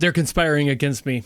They're conspiring against me.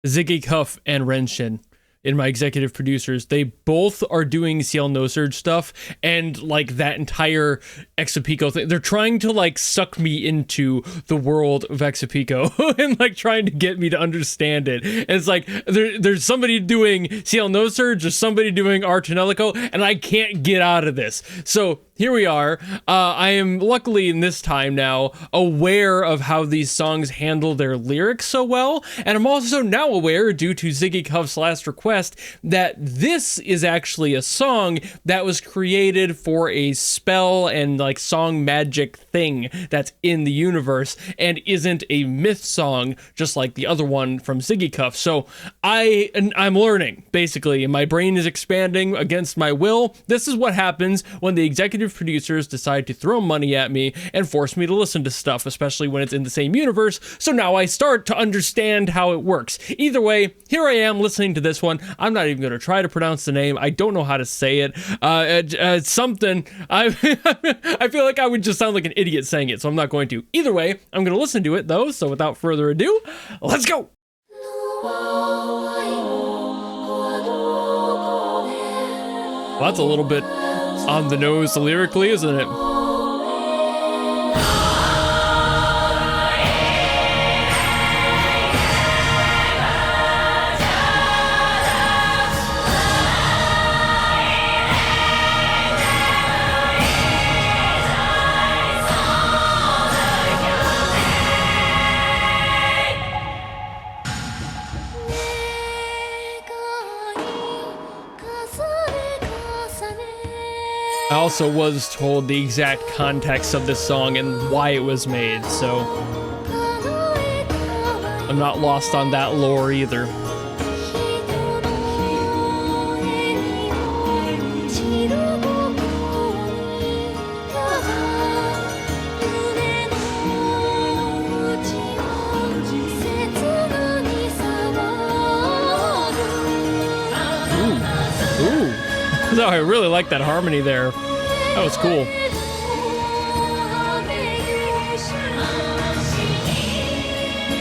Ziggy Cuff and Renshin in my executive producers, they both are doing Ciel Nosurge stuff, and like that entire Akiko thing, they're trying to like suck me into the world of Akiko and like trying to get me to understand it. And it's like there's somebody doing Ciel Nosurge, there's somebody doing Archanelico, and I can't get out of this. So here we are. I am luckily in this time now aware of how these songs handle their lyrics so well, and I'm also now aware, due to Ziggy Cuff's last request, that this is actually a song that was created for a spell and like song magic thing that's in the universe and isn't a myth song just like the other one from Ziggy Cuff. So I'm learning basically, and my brain is expanding against my will. This is what happens when the executive producers decide to throw money at me and force me to listen to stuff, especially when it's in the same universe. So now I start to understand how it works. Either way, here I am listening to this one. I'm not even going to try to pronounce the name. I don't know how to say it. It's something. I feel like I would just sound like an idiot saying it, so I'm not going to. Either way, I'm going to listen to it though. So without further ado, let's go. Well, that's a little bit on the nose lyrically, isn't it? I also was told the exact context of this song and why it was made, so I'm not lost on that lore either. No, I really like that harmony there. That was cool.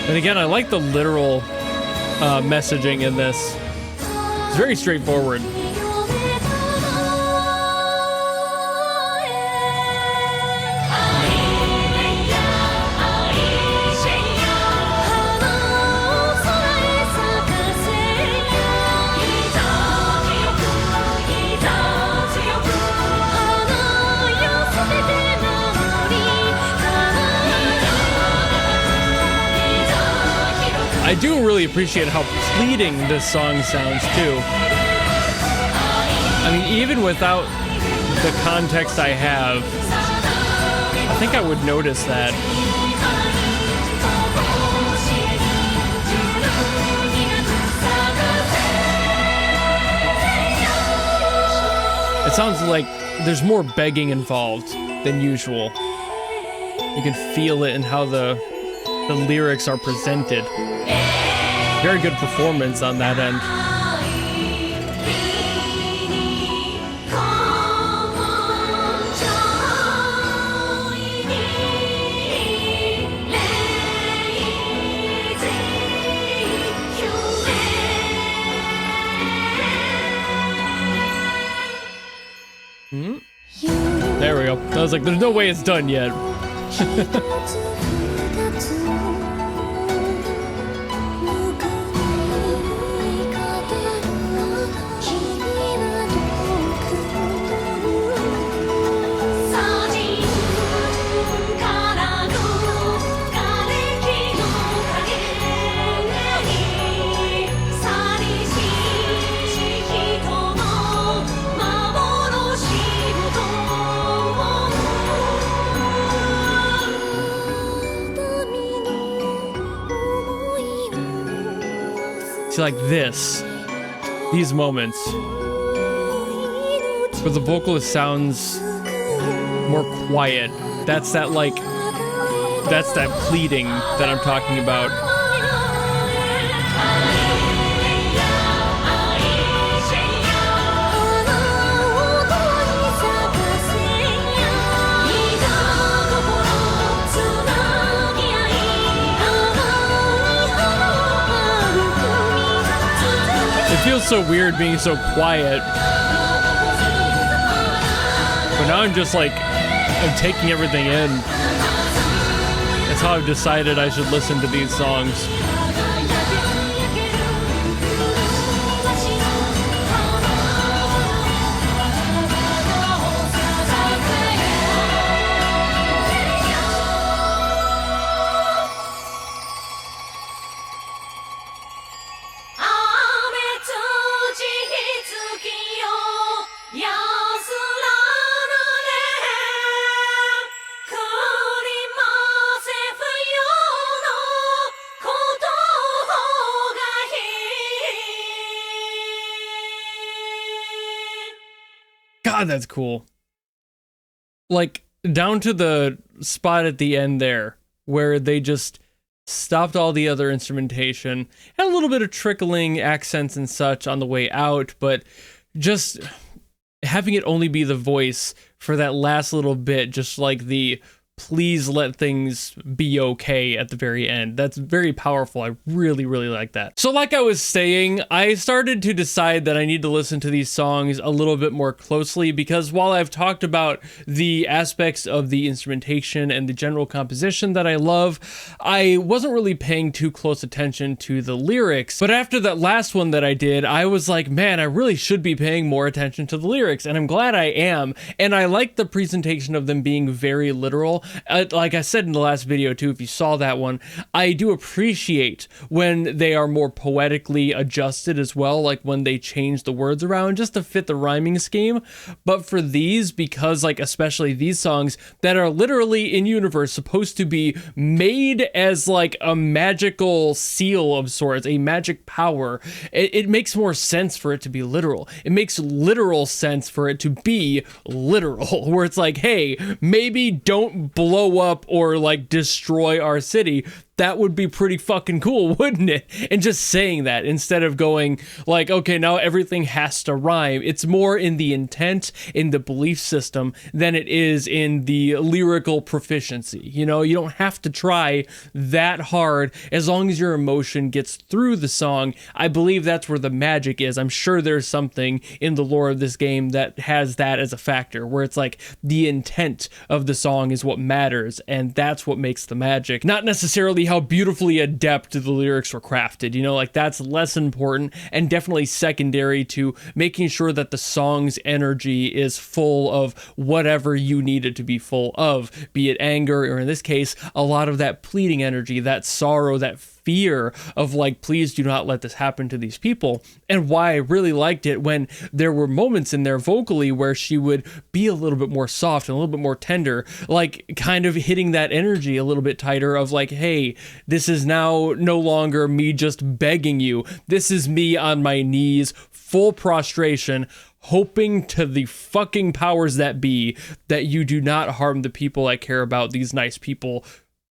And again, I like the literal messaging in this. It's very straightforward. I do really appreciate how pleading this song sounds too. I mean, even without the context I have, I think I would notice that. It sounds like there's more begging involved than usual. You can feel it in how the lyrics are presented. Very good performance on that end. There we go. I was like, there's no way it's done yet. See, like these moments where the vocalist sounds more quiet. That's that pleading that I'm talking about. It feels so weird being so quiet. But now I'm just like, I'm taking everything in. That's how I've decided I should listen to these songs. God, that's cool. Like, down to the spot at the end there, where they just stopped all the other instrumentation, had a little bit of trickling accents and such on the way out, but just having it only be the voice for that last little bit, just like the please let things be okay at the very end. That's very powerful. I really, really like that. So like I was saying, I started to decide that I need to listen to these songs a little bit more closely, because while I've talked about the aspects of the instrumentation and the general composition that I love, I wasn't really paying too close attention to the lyrics. But after that last one that I did, I was like, man, I really should be paying more attention to the lyrics, and I'm glad I am. And I like the presentation of them being very literal. Like I said in the last video too, if you saw that one, I do appreciate when they are more poetically adjusted as well, like when they change the words around just to fit the rhyming scheme. But for these, because like especially these songs that are literally in universe supposed to be made as like a magical seal of sorts, a magic power, it makes more sense for it to be literal. It makes literal sense for it to be literal, where it's like, hey, maybe don't blow up or like destroy our city. That would be pretty fucking cool, wouldn't it? And just saying that instead of going like, okay, now everything has to rhyme. It's more in the intent, in the belief system, than it is in the lyrical proficiency. You know, you don't have to try that hard as long as your emotion gets through the song. I believe that's where the magic is. I'm sure there's something in the lore of this game that has that as a factor, where it's like the intent of the song is what matters, and that's what makes the magic. Not necessarily how beautifully adept the lyrics were crafted, you know, like that's less important and definitely secondary to making sure that the song's energy is full of whatever you need it to be full of, be it anger, or in this case, a lot of that pleading energy, that sorrow, that fear of like, please do not let this happen to these people. And why I really liked it when there were moments in there vocally where she would be a little bit more soft and a little bit more tender, like kind of hitting that energy a little bit tighter of like, hey, this is now no longer me just begging you. This is me on my knees, full prostration, hoping to the fucking powers that be that you do not harm the people I care about, these nice people.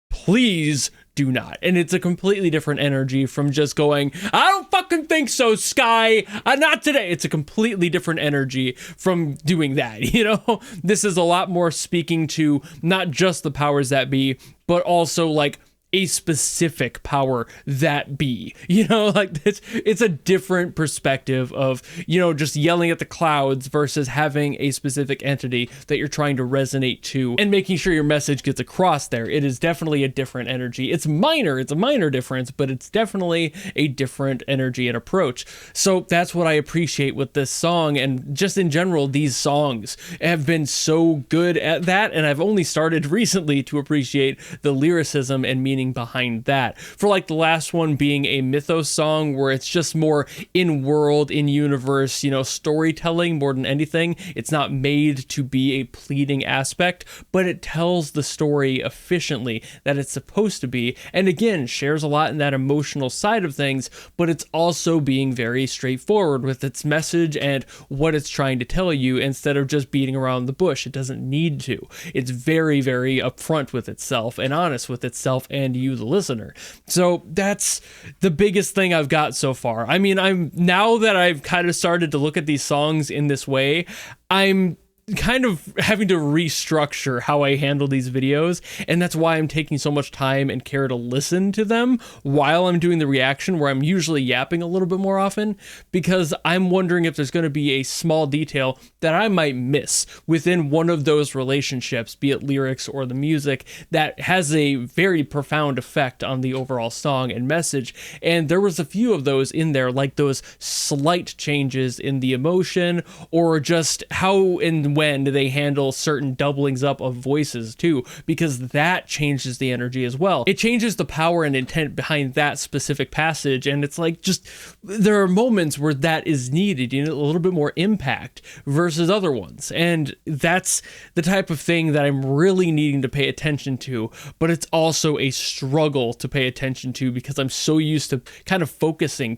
Please do not. And it's a completely different energy from just going, I don't fucking think so, Sky. Not today. It's a completely different energy from doing that, you know? This is a lot more speaking to not just the powers that be, but also like a specific power that be, you know, like it's a different perspective of, you know, just yelling at the clouds versus having a specific entity that you're trying to resonate to and making sure your message gets across there. It is definitely a different energy. It's a minor difference, but it's definitely a different energy and approach. So that's what I appreciate with this song, and just in general, these songs have been so good at that, and I've only started recently to appreciate the lyricism and meaning behind that. For like the last one being a mythos song where it's just more in world, in universe, you know, storytelling more than anything. It's not made to be a pleading aspect, but it tells the story efficiently that it's supposed to be. And again, shares a lot in that emotional side of things, but it's also being very straightforward with its message and what it's trying to tell you instead of just beating around the bush. It doesn't need to. It's very, very upfront with itself and honest with itself and you, the listener. So that's the biggest thing I've got so far. I mean, now that I've kind of started to look at these songs in this way, I'm kind of having to restructure how I handle these videos, and that's why I'm taking so much time and care to listen to them while I'm doing the reaction, where I'm usually yapping a little bit more often, because I'm wondering if there's going to be a small detail that I might miss within one of those relationships, be it lyrics or the music, that has a very profound effect on the overall song and message. And there was a few of those in there, like those slight changes in the emotion, or just how and when they handle certain doublings up of voices too, because that changes the energy as well. It changes the power and intent behind that specific passage, and it's like, just, there are moments where that is needed, you know, a little bit more impact versus other ones. And that's the type of thing that I'm really needing to pay attention to, but it's also a struggle to pay attention to because I'm so used to kind of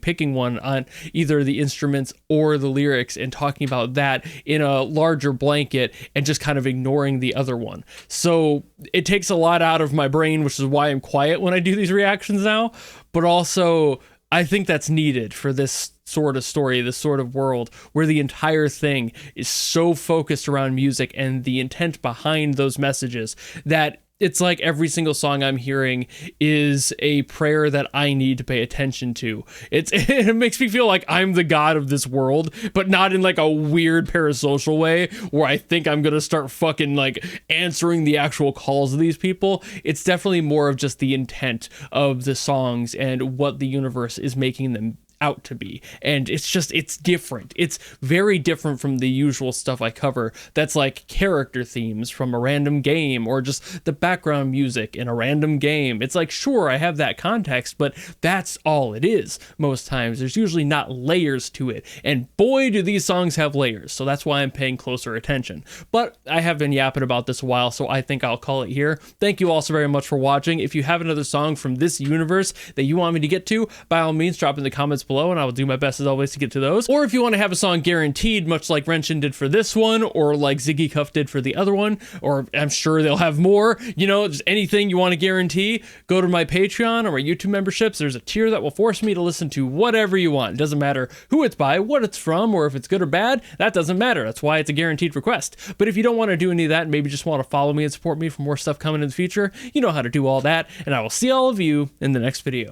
picking one on either the instruments or the lyrics and talking about that in a larger blanket and just kind of ignoring the other one. So it takes a lot out of my brain, which is why I'm quiet when I do these reactions now, but also I think that's needed for this sort of story, this sort of world, where the entire thing is so focused around music and the intent behind those messages that it's like every single song I'm hearing is a prayer that I need to pay attention to. It makes me feel like I'm the god of this world, but not in like a weird parasocial way where I think I'm gonna start fucking like answering the actual calls of these people. It's definitely more of just the intent of the songs and what the universe is making them out to be. And it's different. It's very different from the usual stuff I cover that's like character themes from a random game or just the background music in a random game. It's like, sure, I have that context, but that's all it is most times. There's usually not layers to it, and boy do these songs have layers, so that's why I'm paying closer attention. But I have been yapping about this a while, so I think I'll call it here. Thank you all so very much for watching. If you have another song from this universe that you want me to get to, by all means drop in the comments below and I will do my best as always to get to those. Or if you want to have a song guaranteed, much like Renshin did for this one, or like Ziggy Cuff did for the other one, or I'm sure they'll have more, you know, just anything you want to guarantee, go to my Patreon or my YouTube memberships. There's a tier that will force me to listen to whatever you want. It doesn't matter who it's by, what it's from, or if it's good or bad. That doesn't matter. That's why it's a guaranteed request. But if you don't want to do any of that and maybe just want to follow me and support me for more stuff coming in the future, you know how to do all that, and I will see all of you in the next video.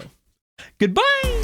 Goodbye!